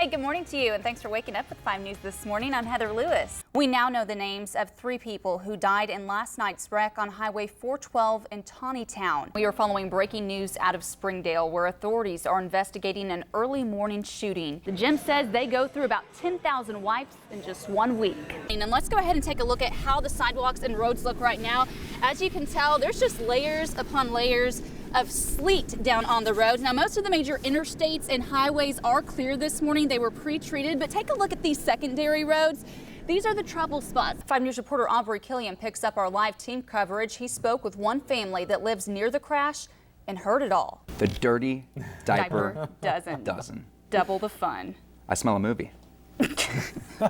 Hi, good morning to you, and thanks for waking up with 5 News this morning. I'm Heather Lewis. We now know the names of 3 people who died in last night's wreck on Highway 412 in Taneytown. We are following breaking news out of Springdale, where authorities are investigating an early morning shooting. The gym says they go through about 10,000 wipes in just 1 week. And let's go ahead and take a look at how the sidewalks and roads look right now. As you can tell, there's just layers upon layers of sleet down on the roads. Now, most of the major interstates and highways are clear this morning. They were pre-treated, but take a look at these secondary roads. These are the trouble spots. 5 News reporter Aubrey Killian picks up our live team coverage. He spoke with one family that lives near the crash and heard it all. The dirty diaper dozen. Double the fun. I smell a movie. I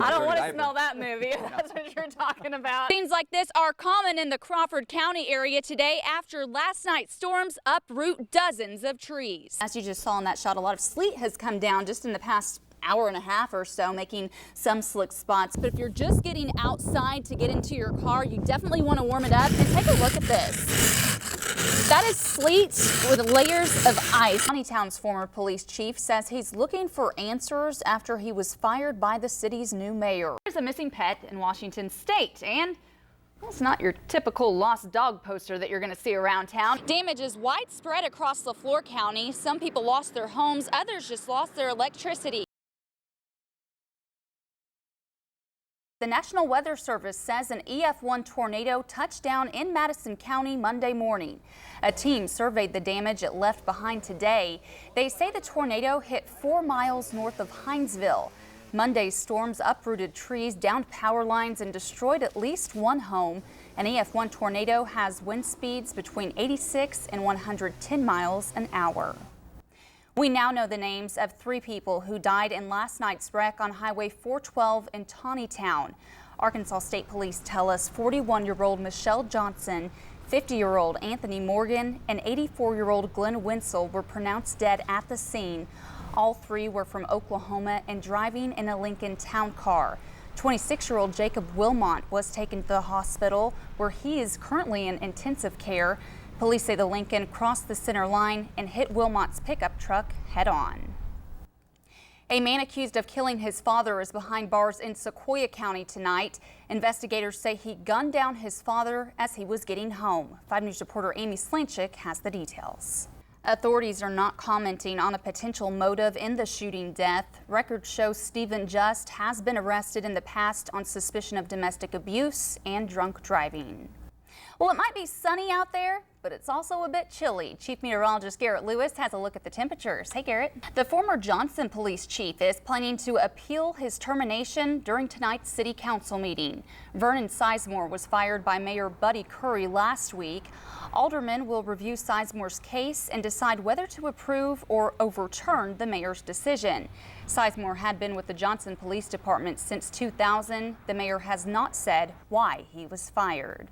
don't want to smell that movie if that's what you're talking about. Scenes like this are common in the Crawford County area today after last night's storms uproot dozens of trees. As you just saw in that shot, a lot of sleet has come down just in the past hour and a half or so, making some slick spots. But if you're just getting outside to get into your car, you definitely want to warm it up. And take a look at this. That is sleet with layers of ice. Taneytown's former police chief says he's looking for answers after he was fired by the city's new mayor. There's a missing pet in Washington state, and well, it's not your typical lost dog poster that you're going to see around town. Damage is widespread across LaFleur County. Some people lost their homes, others just lost their electricity. The National Weather Service says an EF1 tornado touched down in Madison County Monday morning. A team surveyed the damage it left behind today. They say the tornado hit 4 miles north of Hinesville. Monday's storms uprooted trees, downed power lines, and destroyed at least 1 home. An EF1 tornado has wind speeds between 86 and 110 miles an hour. We now know the names of 3 people who died in last night's wreck on Highway 412 in Taneytown. Arkansas State Police tell us 41-year-old Michelle Johnson, 50-year-old Anthony Morgan, and 84-year-old Glenn Wenzel were pronounced dead at the scene. All 3 were from Oklahoma and driving in a Lincoln Town Car. 26-year-old Jacob Wilmot was taken to the hospital, where he is currently in intensive care. Police say the Lincoln crossed the center line and hit Wilmot's pickup truck head-on. A man accused of killing his father is behind bars in Sequoyah County tonight. Investigators say he gunned down his father as he was getting home. 5 News reporter Amy Slanchik has the details. Authorities are not commenting on a potential motive in the shooting death. Records show Stephen Just has been arrested in the past on suspicion of domestic abuse and drunk driving. Well, it might be sunny out there, but it's also a bit chilly. Chief Meteorologist Garrett Lewis has a look at the temperatures. Hey, Garrett. The former Johnson police chief is planning to appeal his termination during tonight's city council meeting. Vernon Sizemore was fired by Mayor Buddy Curry last week. Aldermen will review Sizemore's case and decide whether to approve or overturn the mayor's decision. Sizemore had been with the Johnson Police Department since 2000. The mayor has not said why he was fired.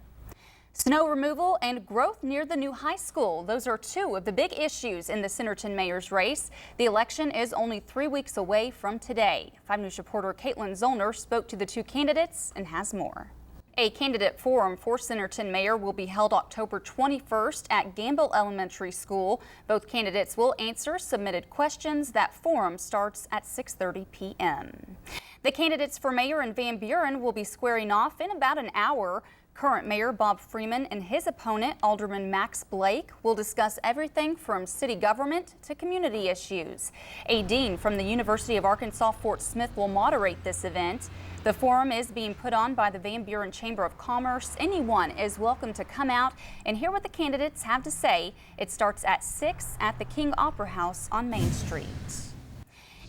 Snow removal and growth near the new high school. Those are 2 of the big issues in the Centerton mayor's race. The election is only 3 weeks away from today. 5 News reporter Caitlin Zollner spoke to the 2 candidates and has more. A candidate forum for Centerton mayor will be held October 21st at Gamble Elementary School. Both candidates will answer submitted questions. That forum starts at 6:30 p.m. The candidates for mayor in Van Buren will be squaring off in about an hour. Current Mayor Bob Freeman and his opponent, Alderman Max Blake, will discuss everything from city government to community issues. A dean from the University of Arkansas Fort Smith will moderate this event. The forum is being put on by the Van Buren Chamber of Commerce. Anyone is welcome to come out and hear what the candidates have to say. It starts at 6 at the King Opera House on Main Street.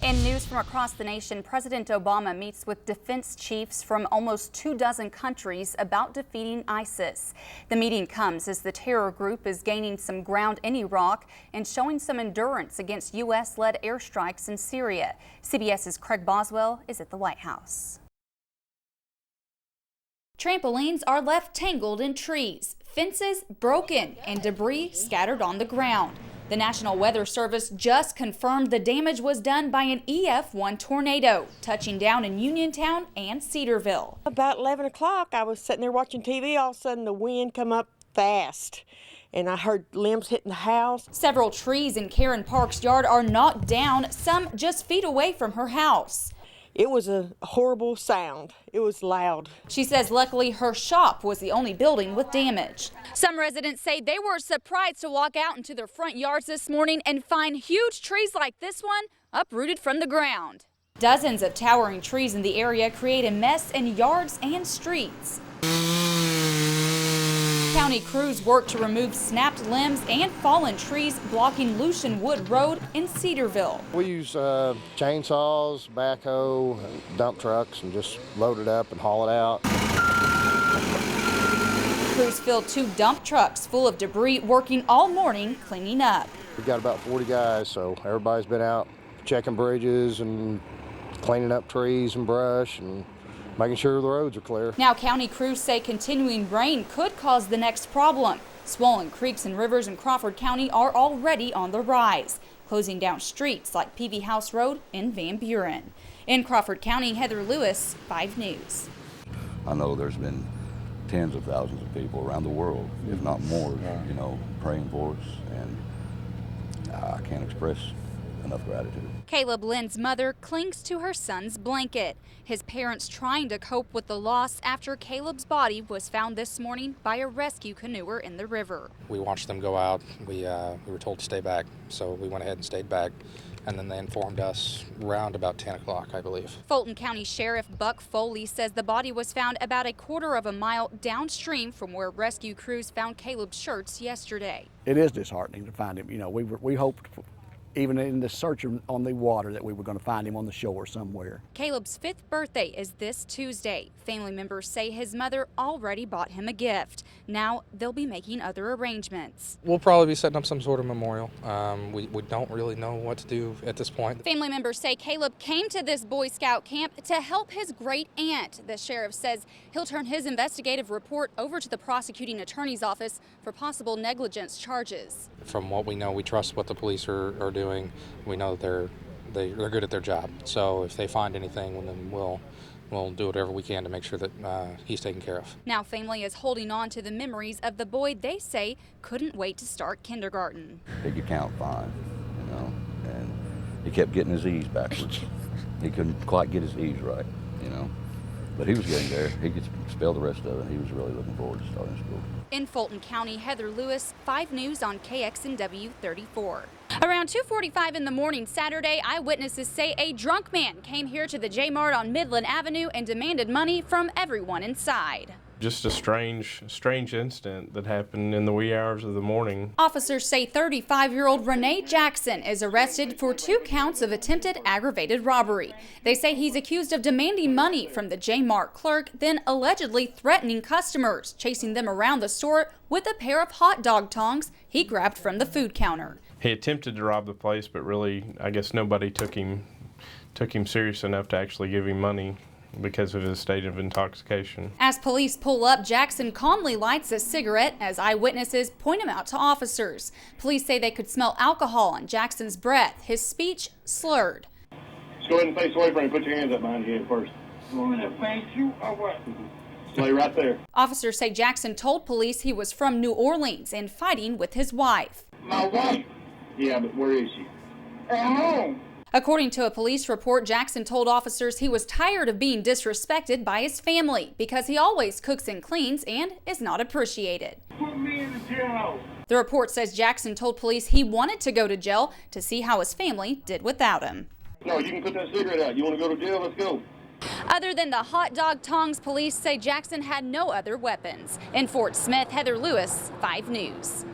In news from across the nation, President Obama meets with defense chiefs from almost 24 countries about defeating ISIS. The meeting comes as the terror group is gaining some ground in Iraq and showing some endurance against U.S.-led airstrikes in Syria. CBS's Craig Boswell is at the White House. Trampolines are left tangled in trees, fences broken, and debris scattered on the ground. The National Weather Service just confirmed the damage was done by an EF1 tornado, touching down in Uniontown and Cedarville. About 11 o'clock, I was sitting there watching TV. All of a sudden, the wind come up fast. and I heard limbs hitting the house. Several trees in Karen Park's yard are knocked down, some just feet away from her house. It was a horrible sound. It was loud. She says luckily her shop was the only building with damage. Some residents say they were surprised to walk out into their front yards this morning and find huge trees like this one uprooted from the ground. Dozens of towering trees in the area create a mess in yards and streets. County crews work to remove snapped limbs and fallen trees blocking Lucian Wood Road in Cedarville. We use chainsaws, backhoe, and dump trucks and just load it up and haul it out. Crews filled 2 dump trucks full of debris working all morning cleaning up. We've got about 40 guys, so everybody's been out checking bridges and cleaning up trees and brush and making sure the roads are clear. Now county crews say continuing rain could cause the next problem. Swollen creeks and rivers in Crawford County are already on the rise, closing down streets like Peavy House Road in Van Buren. In Crawford County, Heather Lewis, 5 News. I know there's been tens of thousands of people around the world, if not more, praying for us, and I can't express enough gratitude. Caleb Lynn's mother clings to her son's blanket. His parents trying to cope with the loss after Caleb's body was found this morning by a rescue canoer in the river. We watched them go out. We were told to stay back, so we went ahead and stayed back. And then they informed us around about 10 o'clock, I believe. Fulton County Sheriff Buck Foley says the body was found about a quarter of a mile downstream from where rescue crews found Caleb's shirts yesterday. It is disheartening to find him. We hoped, even in the search on the water, that we were going to find him on the shore somewhere. Caleb's 5th birthday is this Tuesday. Family members say his mother already bought him a gift. Now they'll be making other arrangements. We'll probably be setting up some sort of memorial. We don't really know what to do at this point. Family members say Caleb came to this Boy Scout camp to help his great aunt. The sheriff says he'll turn his investigative report over to the prosecuting attorney's office for possible negligence charges. From what we know, we trust what the police are doing. We know that they're good at their job. So if they find anything, then we'll do whatever we can to make sure that he's taken care of. Now family is holding on to the memories of the boy they say couldn't wait to start kindergarten. He could count 5, and he kept getting his E's backwards. He couldn't quite get his E's right, but he was getting there. He could spell the rest of it. He was really looking forward to starting school. In Fulton County, Heather Lewis, 5 News on KXNW 34. Around 2:45 in the morning Saturday, eyewitnesses say a drunk man came here to the J-Mart on Midland Avenue and demanded money from everyone inside. Just a strange incident that happened in the wee hours of the morning. Officers say 35-year-old Renee Jackson is arrested for 2 counts of attempted aggravated robbery. They say he's accused of demanding money from the J-Mart clerk, then allegedly threatening customers, chasing them around the store with a pair of hot dog tongs he grabbed from the food counter. He attempted to rob the place, but really, I guess nobody took him serious enough to actually give him money because of his state of intoxication. As police pull up, Jackson calmly lights a cigarette as eyewitnesses point him out to officers. Police say they could smell alcohol on Jackson's breath, his speech slurred. Just go ahead and face away from him. Put your hands up behind your head first. You want me to face you or what? Lay right there. Officers say Jackson told police he was from New Orleans and fighting with his wife. My wife? Yeah, but where is she? At home. According to a police report, Jackson told officers he was tired of being disrespected by his family because he always cooks and cleans and is not appreciated. Put me in the jail. The report says Jackson told police he wanted to go to jail to see how his family did without him. No, you can put that cigarette out. You want to go to jail? Let's go. Other than the hot dog tongs, police say Jackson had no other weapons. In Fort Smith, Heather Lewis, 5 News.